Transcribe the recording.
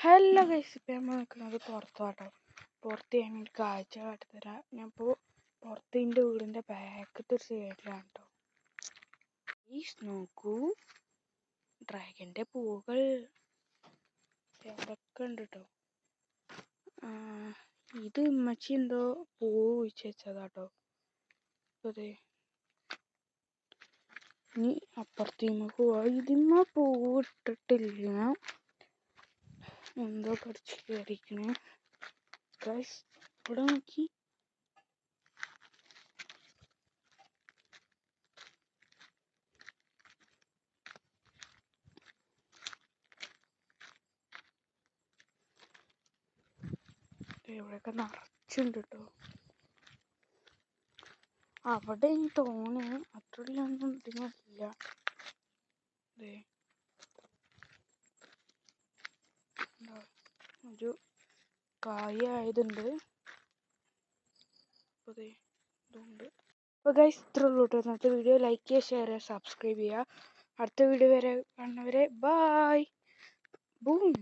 Hello guys, ഇപ്പം നമ്മൾ നിൽക്കുന്നത് പുറത്തോട്ടോ. പുറത്ത് ഞാൻ ഒരു കാഴ്ച കാട്ടിത്തരാം. ഞാനിപ്പോൾ പുറത്ത് എൻ്റെ വീടിൻ്റെ ബാക്കത്തെ ഒരു സൈഡിലാണ് കേട്ടോ. നോക്കൂ, ഡ്രാഗൻ്റെ പൂവുകൾ എന്തൊക്കെ ഉണ്ട് കേട്ടോ. ഇത് ഉമ്മച്ചി എന്തോ പൂവ് കുഴിച്ച് വെച്ചതാട്ടോ. അതെ, ഇനി അപ്പുറത്തേക്ക് പോവാ. ഇതിന്മ പൂവ് ഇട്ടിട്ടില്ല, എന്തോ കടിച്ച് കയറിക്കണേ. ഇവിടെ നോക്കി, ഇവിടെയൊക്കെ നിറച്ചുണ്ട് കേട്ടോ. അവിടെ തോന്നി അത്രയൊന്നും ഇതിനില്ല. ഒരു കായായതുണ്ട്. ഇതുണ്ട്. അപ്പോൾ ഗൈസ്, ഇത്രേ ഉള്ളൂ കേട്ടോ ഇന്നത്തെ വീഡിയോ. ലൈക്ക് ചെയ്യുക, ഷെയർ ചെയ്യുക, സബ്സ്ക്രൈബ് ചെയ്യുക. അടുത്ത വീഡിയോ വരെ കാണുന്നവരെ ബായ്. ബൂം.